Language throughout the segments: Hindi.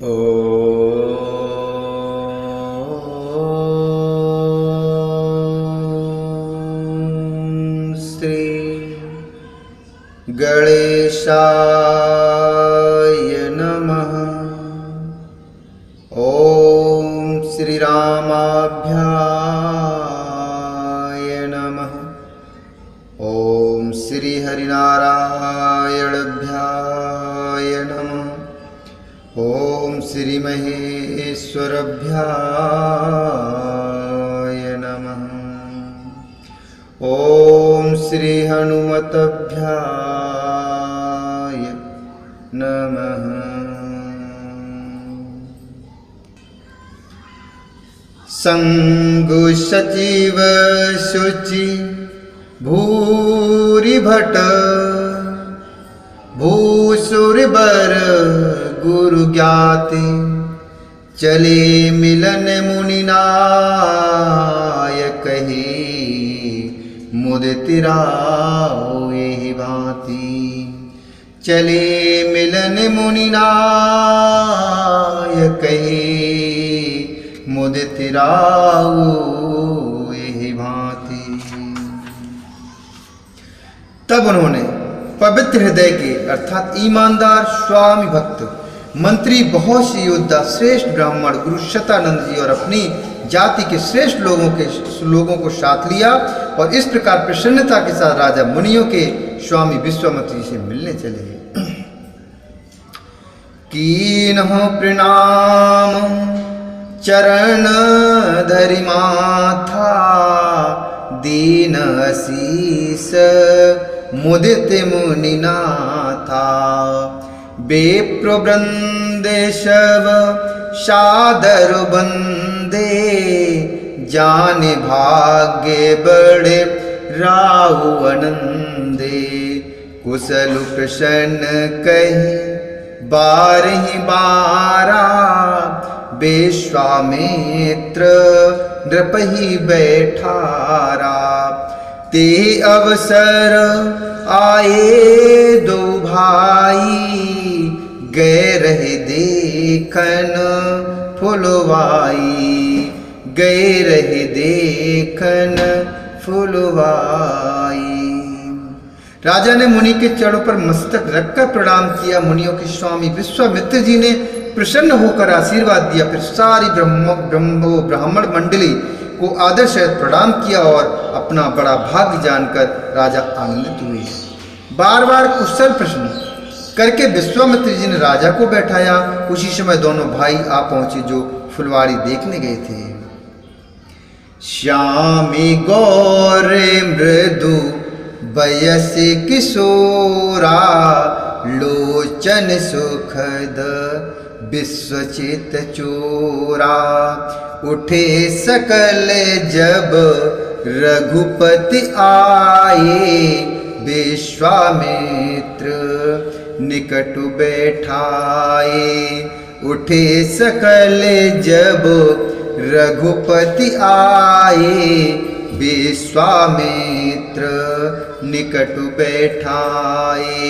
ॐ श्री गणेशाय नमः। ॐ श्री रामाभ्याय नमः। ॐ श्री हरिनारायणभ्याय नमः। ॐ श्री महेश्वरभ्याय नमः। ॐ श्री हनुमतभ्याय नमः। संगु सचिव शुचि भूरिभट भूसुरबर गुरु ज्ञाति चले मिलन मुनिनाय कही मुदितिराओ यही भांति। चले मिलन मुनिनाय कही मुदितिराओ यही भांति। तब उन्होंने पवित्र हृदय के अर्थात ईमानदार स्वामी भक्त मंत्री बहुत से योद्धा श्रेष्ठ ब्राह्मण गुरु शतानंद जी और अपनी जाति के श्रेष्ठ लोगों को साथ लिया और इस प्रकार प्रसन्नता के साथ राजा मुनियों के स्वामी विश्वामित्र जी से मिलने चले। कीन्हो प्रणाम चरण धरि माथा दीन असीस मुदित मुनिनाथा। बेप्र वृंदे शव सादर बंदे जाने भाग्य बड़े राहु आनंदे। कुशल प्रसन्न कही बारहि बारा विश्वामित्र नृपहि बैठारा। ते अवसर आए दो भाई गए रहे देखन फुलवाई। गए रहे देखन फुलवाई। राजा ने मुनि के चरणों पर मस्तक रखकर प्रणाम किया। मुनियों के स्वामी विश्वामित्र जी ने प्रसन्न होकर आशीर्वाद दिया। फिर सारी ब्राह्मण मंडली को आदर सहित प्रणाम किया और अपना बड़ा भाग्य जानकर राजा आनंदित हुए। बार बार कुशल प्रश्न करके विश्वामित्र जी ने राजा को बैठाया। उसी समय दोनों भाई आ पहुंचे जो फुलवाड़ी देखने गए थे। श्यामी गौरे मृदु बयस किशोरा लोचन सुखद विश्वचित चोरा। उठे सकल जब रघुपति आए विश्वामित्र निकट बैठाए। उठे सकल जब रघुपति आए विश्वामित्र निकट बैठाए।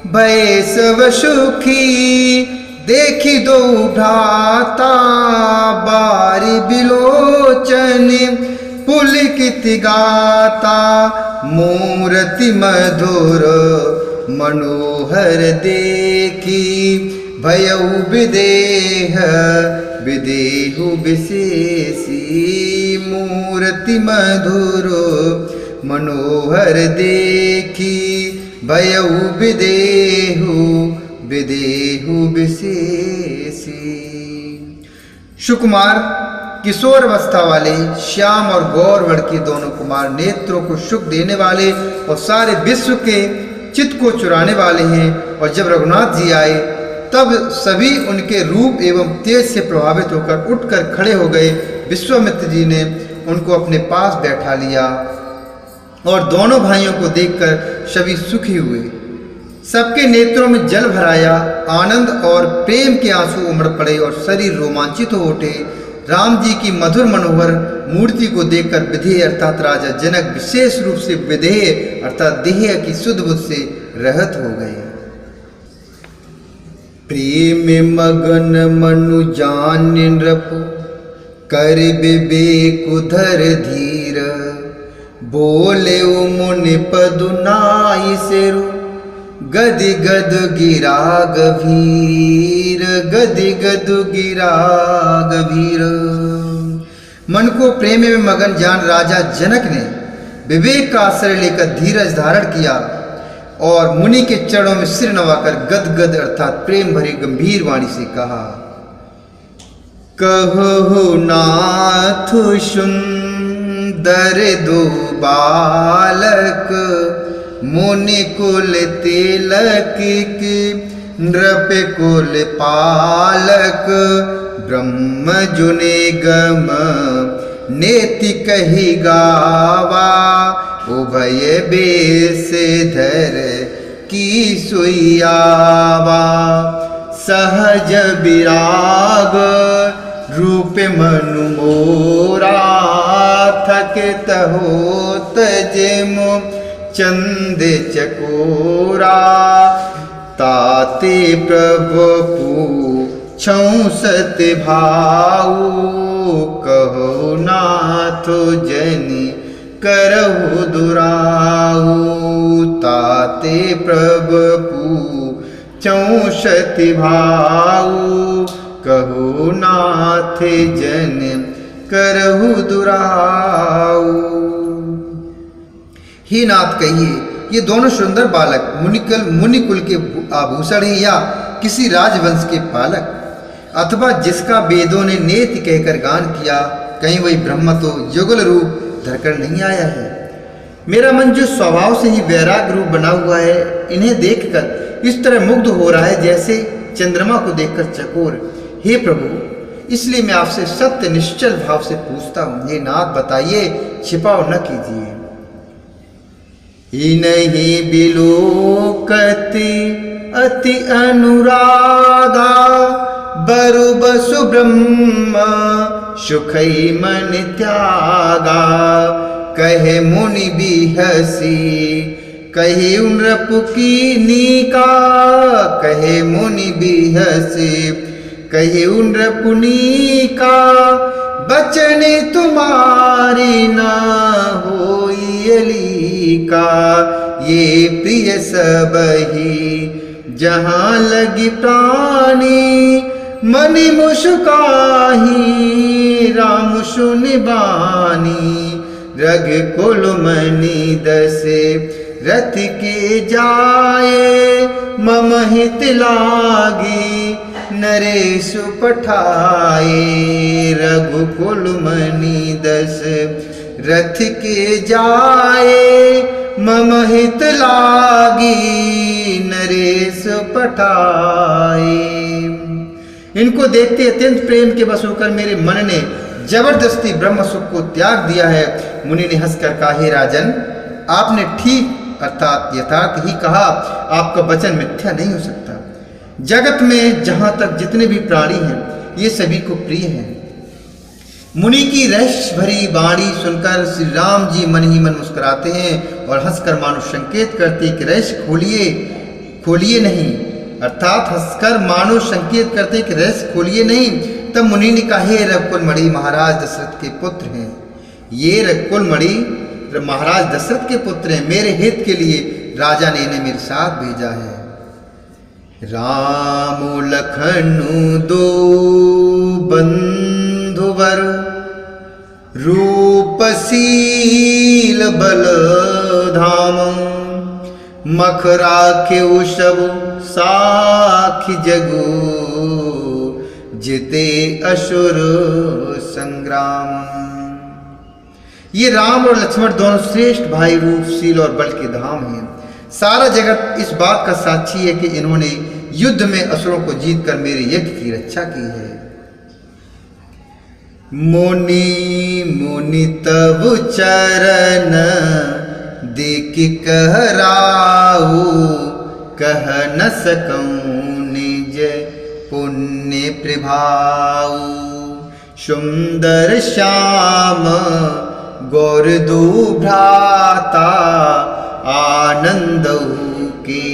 भय सब सुखी देखी दो भ्राता बारी बिलोचन पुलकित गाता। मूर्ति मधुर मनोहर देखी भयउ विदेह विदेहु विशेषी। मूर्ति मधुर मनोहर देखी भयउ विदेहु विदेहु विशेषी। सुकुमार किशोर अवस्था वाले श्याम और गौर वर्ण के दोनों कुमार नेत्रों को सुख देने वाले और सारे विश्व के चित्त को चुराने वाले हैं। और जब रघुनाथ जी आए तब सभी उनके रूप एवं तेज से प्रभावित होकर उठकर खड़े हो गए। विश्वामित्र जी ने उनको अपने पास बैठा लिया और दोनों भाइयों को देखकर सभी सुखी हुए। सबके नेत्रों में जल भराया। आनंद और प्रेम के आंसू उमड़ पड़े और शरीर रोमांचित हो उठे। राम जी की मधुर मनोहर मूर्ति को देखकर विधेय अर्थात राजा जनक विशेष रूप से विधेय अर्थात देह की शुद्ध बुद्ध से रहत हो गए। प्रेम मगन मनु जान नृप, कर विवेक धर धीर, बोले मुनि पदु नाई सेरु, गदि गद गिरा गभीर, गदि गद गिरा गभीर। मन को प्रेम में मगन जान राजा जनक ने विवेक का आश्रय लेकर धीरज धारण किया और मुनि के चरणों में सिर नवाकर गदगद अर्थात प्रेम भरी गंभीर वाणी से कहा, कहो नाथ सुंदर दो बालक, मुनि कुल तिलक की नृप कुल पालक, ब्रह्म जुने गम नेति कही गावा, उभय बेस धर की सुइयावा, सहज विराग रूप मनु मोरा, थकित होत जिम चंद चकोरा, ताते प्रभु पूछऊं सत भाऊ, कहो नाथ जनि करहु दुराऊ, ताते प्रभु पूछऊं सत भाऊ, कहो नाथ जन करहु दुराऊ। ही नाथ कहिए, ये दोनों सुंदर बालक मुनि कुल के आभूषण हैं या किसी राजवंश के पालक, अथवा जिसका वेदों ने नेति कहकर गान किया, कहीं वही ब्रह्म तो युगल रूप धरकर नहीं आया है। मेरा मन जो स्वभाव से ही वैराग रूप बना हुआ है, इन्हें देखकर इस तरह मुग्ध हो रहा है जैसे चंद्रमा को देखकर चकोर। हे प्रभु, इसलिए मैं आपसे सत्य निश्चल भाव से पूछता हूँ, हे नाथ बताइए, छिपाव न कीजिए। इन्हीं बिलोकति अति अनुरागा, बरु बसु ब्रह्म सुखई मन त्यागा, कहे मुनि बिहसी कहे नृप कीनिका, कहे मुनि बिहसी कहे नृपुनीका, बचन तुम्हारी न होई अलीका, ये प्रिय सबही जहाँ लगी प्राणी, मनि मुस्काही राम सुनि बानी, रग कुल मनि दसे रथ के जाए, मम हित लागी नरेश पठाए, रघुकुल मनि दस रथ के जाए, मम हित लागी नरेश पठाए। इनको देखते अत्यंत प्रेम के वश होकर मेरे मन ने जबरदस्ती ब्रह्म सुख को त्याग दिया है। मुनि ने हंसकर कहा, हे राजन, आपने ठीक अर्थात यथार्थ ही कहा, आपका वचन मिथ्या नहीं हो सकता। जगत में जहां तक जितने भी प्राणी हैं, ये सभी को प्रिय हैं। मुनि की रहस्य भरी वाणी सुनकर श्री राम जी मन ही मन मुस्कुराते हैं और हंसकर मानो संकेत करते कि रहस्य खोलिए खोलिए नहीं, अर्थात हंसकर मानो संकेत करते कि रहस्य खोलिए नहीं। तब मुनि ने कहा, हे रघुकुल मणि महाराज दशरथ के पुत्र हैं, ये रघुकुल मणि महाराज दशरथ के पुत्र हैं, मेरे हित के लिए राजा ने इन्हें मेरे साथ भेजा है। राम लखनु दो बंधुवर, रूपशील बल धाम, मखरा के सब साखी जगु, जिते असुर संग्राम। ये राम और लक्ष्मण दोनों श्रेष्ठ भाई रूपशील और बल के धाम हैं। सारा जगत इस बात का साक्षी है कि इन्होंने युद्ध में असुरों को जीतकर मेरे यज्ञ की रक्षा की है। मुनि मुनि तब चरण देख कहराऊ, कह न सकऊं निज पुण्य प्रभाऊ। सुंदर श्याम गौर दो भ्राता, आनंद के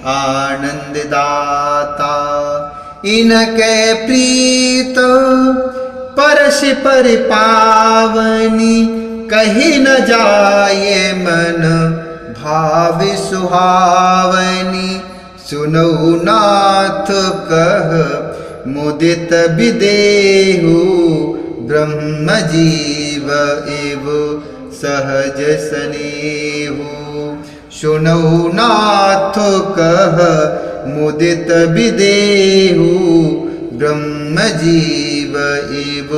आनंद दाता। इनके प्रीत परश पर पावनी, कही न जाए मन भाव सुहावनी। सुनऊ नाथ कह मुदित विदेहु, ब्रह्म जीव एव सहज स्नेहु। सुनऊ नाथ कह मुदित विदेहु, ब्रह्म जीव एव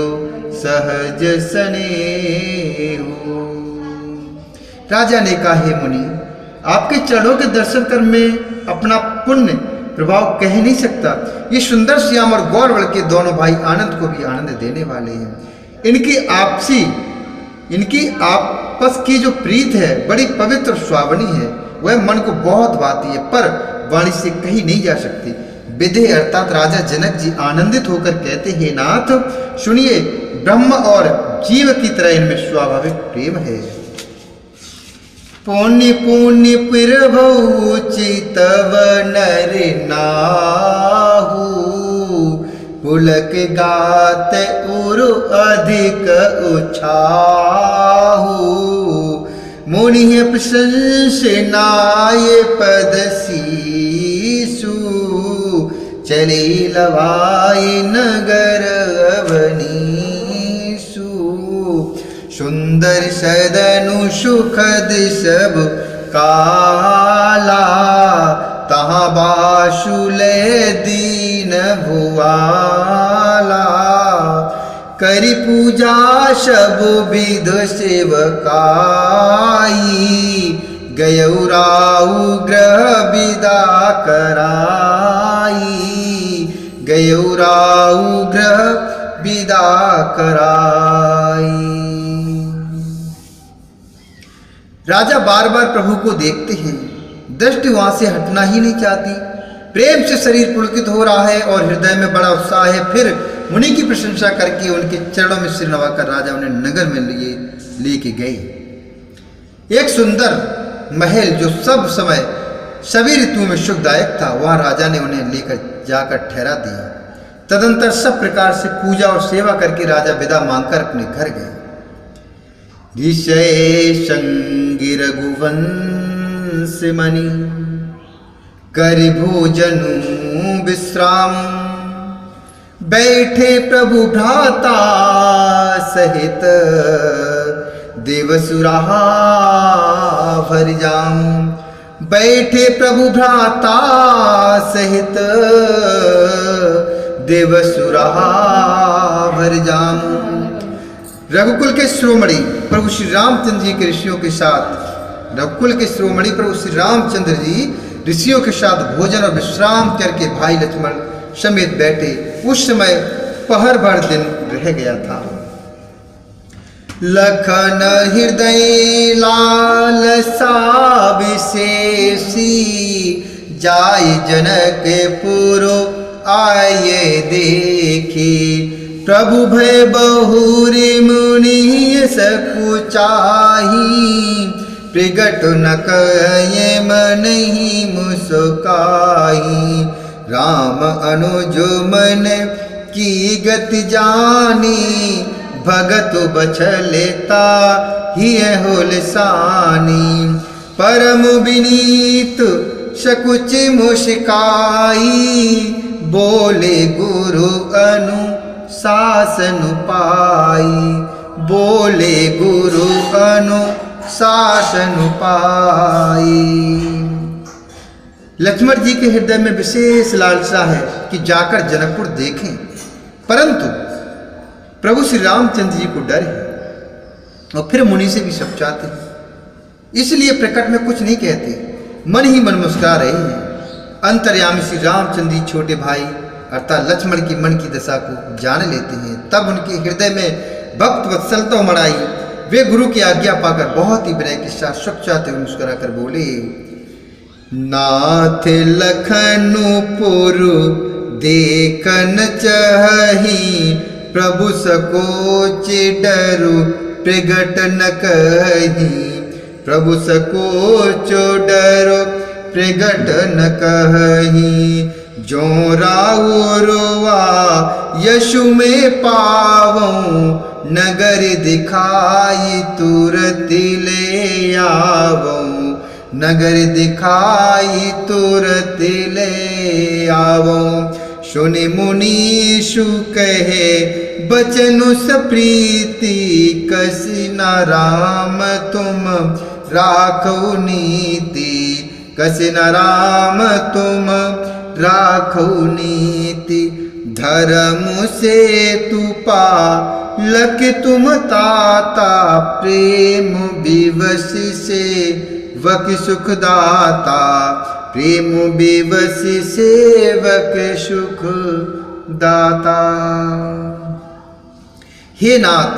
सहज स्नेहु। राजा ने कहा, हे मुनि, आपके चरणों के दर्शन कर मैं अपना पुण्य प्रभाव कह नहीं सकता। ये सुंदर श्याम और गौरवर्ण के दोनों भाई आनंद को भी आनंद देने वाले हैं। इनकी आपस की जो प्रीत है बड़ी पवित्र और सुहावनी है, वह मन को बहुत भाती है, पर वाणी से कही नहीं जा सकती। विधे अर्थात राजा जनक जी आनंदित होकर कहते, हे नाथ सुनिए, ब्रह्म और जीव की तरह इनमें स्वाभाविक प्रेम है। पुण्य पुण्य प्रभु चितव नर नाहु, पुलक गात उरु अधिक उछाहु। मुनि प्रशंसनाय पद सीसु, चले लवाई नगर अवनीसु। सुंदर सदनु सुखद सब काला, तहाँ बाशुल दीन भुआला। करी पूजा सब विध सेवकाई, गयउ राउ ग्रह विदा कराई। गयउ राउ ग्रह विदा कराई। राजा बार बार प्रभु को देखते हैं, दृष्टि वहां से हटना ही नहीं चाहती। प्रेम से शरीर पुलकित हो रहा है और हृदय में बड़ा उत्साह है। फिर मुनि की प्रशंसा करके उनके चरणों में सिर नवाकर राजा उन्हें नगर में लेके गए। एक सुंदर महल जो सब समय सभी ऋतुओं में सुखदायक था, वहां राजा ने उन्हें लेकर जाकर ठहरा दिया। तदंतर सब प्रकार से पूजा और सेवा करके राजा विदा मांगकर अपने घर गए। ऋषय संगी रघुवंश मणि, कर भोजनु विश्राम। बैठे प्रभु भ्राता सहित, देवसुराहा भर जाम। बैठे प्रभु भ्राता सहित, देवसुराहा भर जाम। रघुकुल के शिरोमणि प्रभु श्री रामचंद्र जी के ऋषियों के साथ, रघुकुल के शिरोमणि प्रभु श्री रामचंद्र जी ऋषियों के साथ भोजन और विश्राम करके भाई लक्ष्मण समेत बैठे। उस समय पहर भर दिन रह गया था। लखन हृदय लालसा विशेषी, जाय जनकपुर आये देखी। प्रभु भय बहुरी मुनि सकुचाही, प्रगट न कये मनहि मुस्काई। राम अनुज मन की गति जानी, भगत बछलेता ही होलसानी। परम विनीत सकुच मुस्काई, बोले गुरु अनु शासन पाई। बोले गुरु अनु शासन पाई। लक्ष्मण जी के हृदय में विशेष लालसा है कि जाकर जनकपुर देखें, परंतु प्रभु श्री रामचंद्र जी को डर है और फिर मुनि से भी सब चाहते हैं, इसलिए प्रकट में कुछ नहीं कहते, मन ही मन मुस्कुरा रहे हैं। अंतर्यामी श्री रामचंद्र जी छोटे भाई अर्थात लक्ष्मण की मन की दशा को जान लेते हैं। तब उनके हृदय में भक्त वत्सलता उमड़ आई। वे गुरु की आज्ञा पाकर बहुत ही विनय के साथ सब चाहते हुए मुस्कुरा कर बोले, नाथ लखनपुर देखन चाही। प्रभु सकोच डरु प्रगट न कही। प्रभु सकोच डरु प्रगट न कही। जो राउरवा यशु में पावऊं, नगर दिखाई तुरत ले आवऊं, नगर दिखाई तुरत ले आवऊं। सुनि मुनीषु कहे बचनु सप्रीति, कसी न राम तुम राखो नीति, कसी न राम तुम राखो नीति। धर्म से तू पालक तुम ताता, प्रेम विवश से वक सुखदाता, प्रेम विवश सेवक सुख दाता। हे नाथ,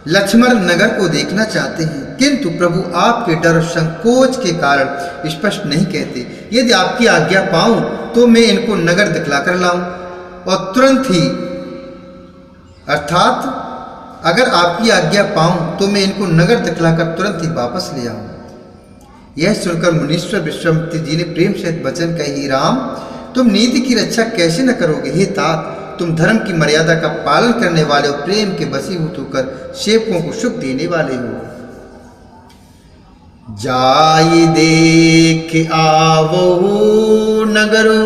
लक्ष्मण नगर को देखना चाहते हैं, किंतु प्रभु आपके डर और संकोच के कारण स्पष्ट नहीं कहते। यदि आपकी आज्ञा पाऊं तो मैं इनको नगर दिखलाकर लाऊं और तुरंत ही, अर्थात अगर आपकी आज्ञा पाऊं तो मैं इनको नगर दिखलाकर तुरंत ही वापस ले आऊं। यह सुनकर मुनीश्वर विश्वामित्र जी ने प्रेम सहित वचन कहे, हे राम, तुम नीति की रक्षा कैसे न करोगे? हे तात, तुम धर्म की मर्यादा का पालन करने वाले हो, प्रेम के वशीभूत होकर सेवकों को सुख देने वाले हो। जाई देख आवहु नगरो,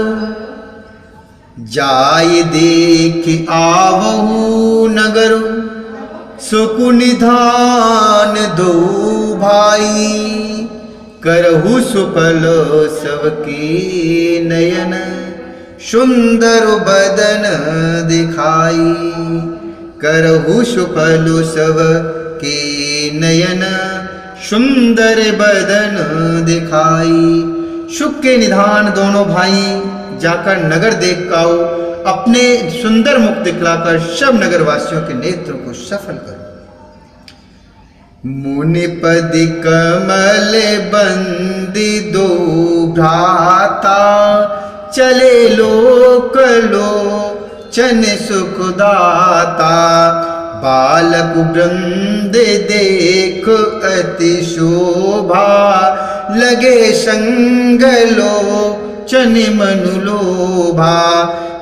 जाई देख आवहु नगरो, सुकु निधान दो भाई, करहु सुफल सबके नयन, सुंदर बदन दिखाई, करहु सुफल सब के नयन, सुंदर बदन दिखाई। सुख के निधान दोनों भाई जाकर नगर देख आओ, अपने सुंदर मुख दिखलाकर सब नगरवासियों के नेत्रों को सफल करो। मुनिपद कमल बंदी दो भ्राता, चले लोक लोचन सुखदाता, बालक वृंद देख अति शोभा, लगे संग लोचन मनु लोभा,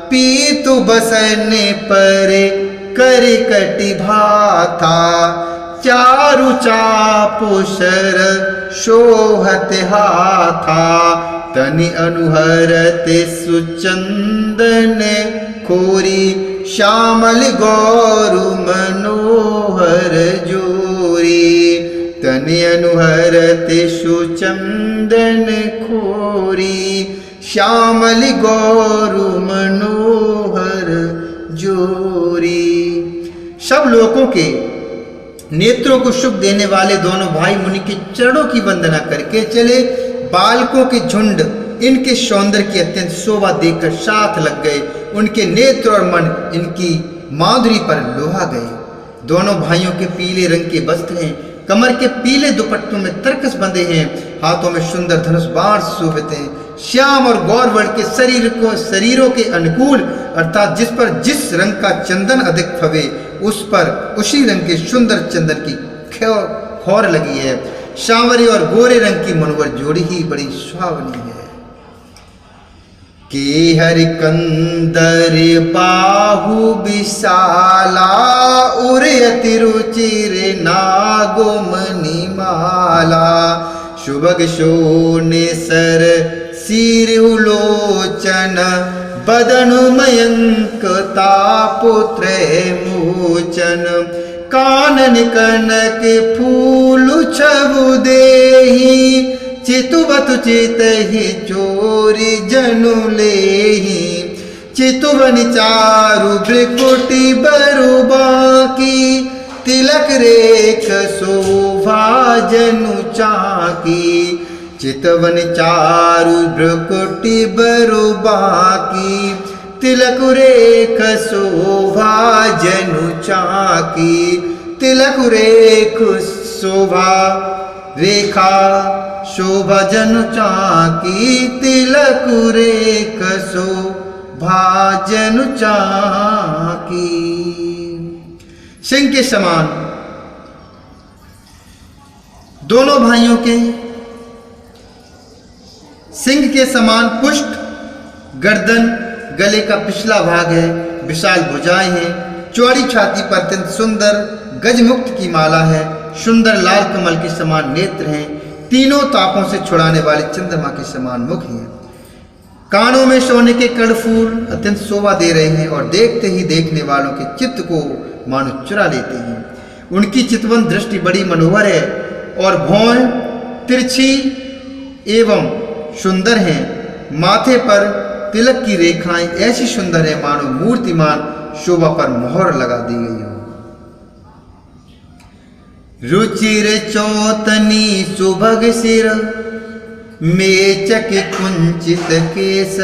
पीतु बसन पर कर कटि भाता, चारु चापु सर शोहत हाथा, तनि अनुहरत सुचंदन खोरी, श्यामल गौरु मनोहर जोरी, तनि अनुहरत सुचंदन खोरी, श्यामल गौरु मनोहर जोरी। सब लोगों के नेत्रों को सुख देने वाले दोनों भाई मुनि के चरणों की वंदना करके चले। बालकों के झुंड इनके सौंदर्य की अत्यंत शोभा देखकर साथ लग गए। उनके नेत्र और मन इनकी माधुरी पर लोहा गए। दोनों भाइयों के पीले रंग के वस्त्र हैं, कमर के पीले दुपट्टों में तरकस बंधे हैं, हाथों में सुंदर धनुष बाण शोभित हैं। श्याम और गौर वर्ण के शरीरों के अनुकूल, अर्थात जिस पर जिस रंग का चंदन अधिक फवे उस पर उसी रंग के सुंदर चंदन की खौर लगी है। सांवरे और गोरे रंग की मनोहर जोड़ी ही बड़ी सुहावनी है। के हरि कंदर बाहु विशाला, उरे अति रुचिर नागो मणिमाला, शुभग शोने सर सिर उलोचन, बदन मयंक तापुत्र मोचन, कानन कनक फूल छबु देहि, चितुवत चितहि चोरी जनु लेहि, चितुवन चारु भ्रिकुटी बरु बाकी, तिलक रेख शोभा जनु चाकी, चितवन चारु भ्रिकुटी बरु बाकी, तिलक रेख शोभा जनु चाकी, तिलक रेख शोभा रेखा शोभा जनु चाकी, तिलक रेख शोभा जनु चाकी। सिंह के समान दोनों भाइयों के सिंह के समान पुष्ट गर्दन गले का पिछला भाग है, विशाल भुजाएं हैं, चौड़ी छाती पर अत्यंत सुंदर गजमुक्त की माला है, सुंदर लाल कमल के समान नेत्र हैं, तीनों तापों से छुड़ाने वाले चंद्रमा के समान मुख हैं। कानों में सोने के कर्णफूल अत्यंत शोभा दे रहे हैं और देखते ही देखने वालों के चित्त को मानो चुरा लेते हैं। उनकी चितवन दृष्टि बड़ी मनोहर है और भौहें तिरछी एवं सुंदर हैं। माथे पर तिलक की रेखाएं ऐसी सुंदर है मानो मूर्तिमान शोभा पर मोहर लगा दी गई हो। रुचिर चौतनी सुभग सिर मेचक कुंचित केस